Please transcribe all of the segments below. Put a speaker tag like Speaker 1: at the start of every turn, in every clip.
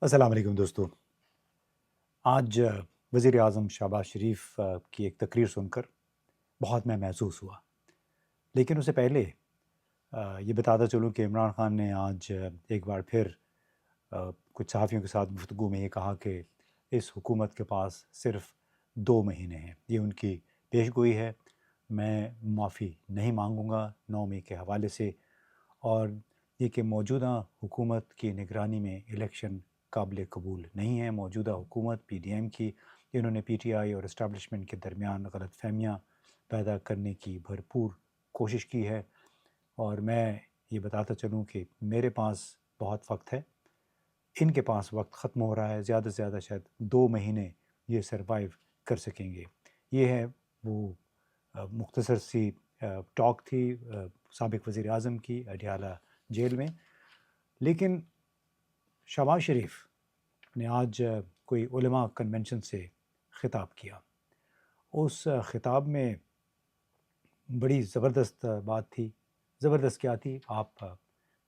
Speaker 1: अस्सलाम वालेकुम दोस्तों। आज वज़ीर आज़म शहबाज शरीफ की एक तकरीर सुनकर बहुत मैं महसूस हुआ। लेकिन उससे पहले ये बताता चलूँ कि इमरान खान ने आज एक बार फिर कुछ सहाफ़ियों के साथ गुफ्तगू में ये कहा कि इस हुकूमत के पास सिर्फ़ 2 महीने हैं। ये उनकी पेशगोई है। मैं माफ़ी नहीं माँगूँगा 9 मई के हवाले से। और ये कि मौजूदा हुकूमत की निगरानी में इलेक्शन काबिल कबूल नहीं है। मौजूदा हुकूमत पीडीएम की, इन्होंने पीटीआई और इस्टेब्लिशमेंट के दरमियान गलतफ़हमियाँ पैदा करने की भरपूर कोशिश की है। और मैं ये बताता चलूँ कि मेरे पास बहुत वक्त है, इनके पास वक्त ख़त्म हो रहा है। ज़्यादा से ज़्यादा शायद 2 महीने ये सरवाइव कर सकेंगे। ये है वो मुख्तसर सी टॉक थी साबिक़ वज़ीर आज़म की अडियाला जेल में। लेकिन शहबाज शरीफ ने आज कोई उलमा कन्वेंशन से ख़िताब किया। उस ख़िताब में बड़ी ज़बरदस्त बात थी। ज़बरदस्त क्या थी, आप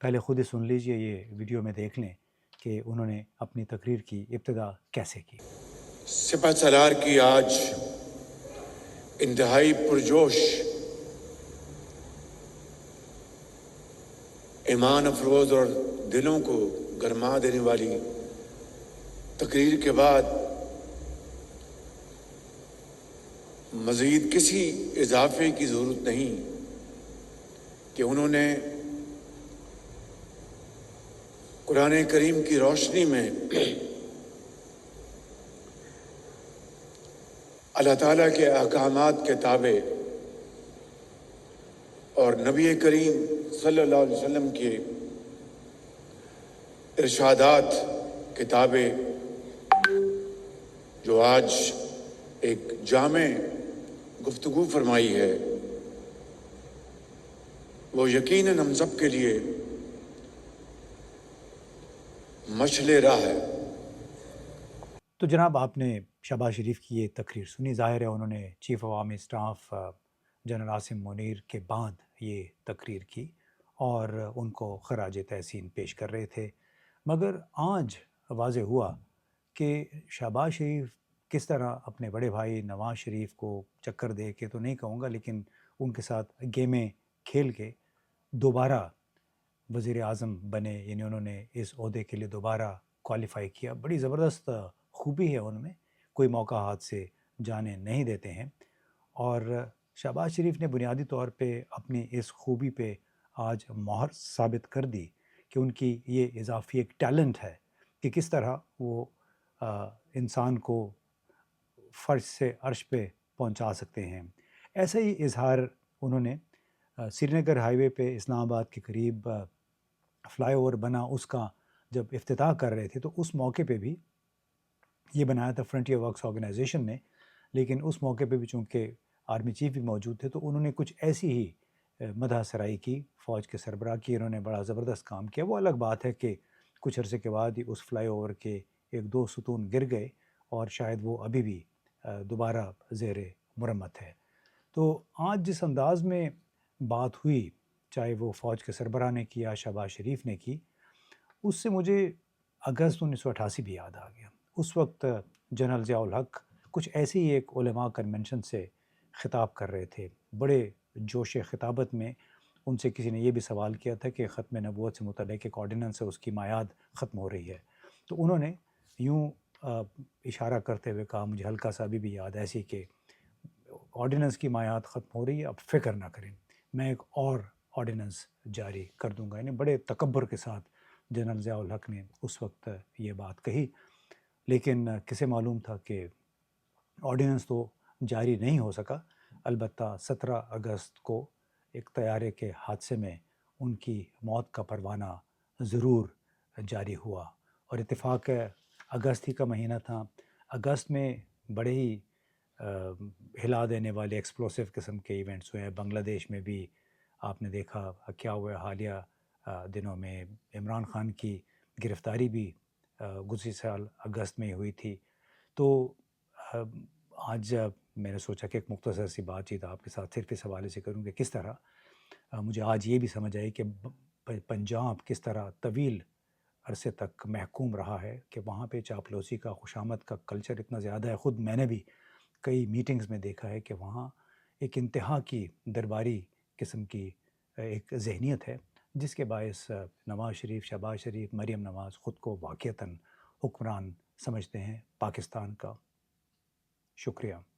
Speaker 1: पहले ख़ुद ही सुन लीजिए, ये वीडियो में देख लें कि उन्होंने अपनी तकरीर की इब्तिदा कैसे की।
Speaker 2: सिपह सलार की आज इंतहाई पुरजोश, ईमान अफरोज़ और दिलों को गरमा देने वाली तकरीर के बाद मज़ीद किसी इजाफे की ज़रूरत नहीं कि उन्होंने कुरान करीम की रोशनी में अल्लाह ताला के अहकामात के ताबे और नबी करीम सल्लल्लाहु अलैहि वसल्लम के इरशादात के ताबे जो आज एक जामे गुफ्तगू फरमाई है, वो यकीनन हम सब के लिए मशले राह है।
Speaker 1: तो जनाब, आपने शहबाज शरीफ की ये तकरीर सुनी। ज़ाहिर है उन्होंने चीफ़ अवामी स्टाफ जनरल आसिम मुनीर के बाद ये तकरीर की और उनको ख़राज तहसीन पेश कर रहे थे। मगर आज वाज़ेह हुआ कि शहबाज शरीफ किस तरह अपने बड़े भाई नवाज़ शरीफ को चक्कर दे के तो नहीं कहूँगा, लेकिन उनके साथ गेमें खेल के दोबारा वज़ीर आज़म बने, यानी उन्होंने इस ओहदे के लिए दोबारा क्वालिफ़ाई किया। बड़ी ज़बरदस्त खूबी है उनमें, कोई मौका हाथ से जाने नहीं देते हैं। और शहबाज शरीफ ने बुनियादी तौर पे अपनी इस खूबी पे आज मोहर साबित कर दी कि उनकी ये इज़ाफ़ी एक टैलेंट है कि किस तरह वो इंसान को फ़र्श से अर्श पे पहुंचा सकते हैं। ऐसा ही इज़हार उन्होंने श्रीनगर हाईवे पे इस्लामाबाद के करीब फ्लाईओवर बना, उसका जब इफ्तिताह कर रहे थे तो उस मौके पे भी ये बनाया था फ्रंटियर वर्क्स ऑर्गेनाइजेशन ने। लेकिन उस मौके पे भी चूँकि आर्मी चीफ भी मौजूद थे, तो उन्होंने कुछ ऐसी ही मदह सराई की फ़ौज के सरबराह की। उन्होंने बड़ा ज़बरदस्त काम किया। वो अलग बात है कि कुछ अरसे के बाद ही उस फ्लाईओवर के 1-2 सुतून गिर गए और शायद वो अभी भी दोबारा ज़ेर मुरम्मत है। तो आज जिस अंदाज़ में बात हुई, चाहे वो फ़ौज के सरबराह ने किया, शहबाज शरीफ ने की, उससे मुझे अगस्त 1988 भी याद आ गया। उस वक़्त जनरल ज़िया-उल हक कुछ ऐसे ही एक उलमा कन्वेंशन से ख़िताब कर रहे थे। बड़े जोश-ए-ख़िताबत में उनसे किसी ने ये भी सवाल किया था कि ख़त्म नबूवत से मुतल्लिक़ एक ऑर्डिनेंस है, उसकी मियाद ख़त्म हो रही है। तो उन्होंने यूँ इशारा करते हुए कहा, मुझे हल्का-सा अभी भी याद है, ऐसे ही कि ऑर्डिनेंस की मियाद ख़त्म हो रही है, अब फ़िक्र ना करें, मैं एक और ऑर्डिनेंस जारी कर दूँगा। यानी बड़े तकब्बुर के साथ जनरल ज़िया-उल हक ने उस वक़्त ये बात कही। लेकिन किसे मालूम था कि ऑर्डिनेंस तो जारी नहीं हो सका। अलबत्ता 17 अगस्त को एक तैयारे के हादसे में उनकी मौत का परवाना ज़रूर जारी हुआ। और इत्तेफ़ाक है, अगस्त ही का महीना था। अगस्त में बड़े ही हिला देने वाले एक्सप्लोसिव किस्म के इवेंट्स हुए हैं। बांग्लादेश में भी आपने देखा क्या हुआ। हालिया दिनों में इमरान खान की गिरफ़्तारी भी गुज़िर साल अगस्त में हुई थी। तो अ, आज मैंने सोचा कि एक मुख्तसर सी बातचीत आपके साथ सिर्फ़ इस हवाले से करूँ कि किस तरह मुझे आज ये भी समझ आई कि पंजाब किस तरह तवील عرصے تک محکوم رہا ہے کہ وہاں پہ چاپلوسی کا خوشامد کا کلچر اتنا زیادہ ہے. خود میں نے بھی کئی میٹنگز میں دیکھا ہے کہ وہاں ایک انتہا کی درباری قسم کی ایک ذہنیت ہے جس کے باعث نواز شریف، شہباز شریف، مریم نواز خود کو واقعتاً حکمران سمجھتے ہیں پاکستان کا. شکریہ.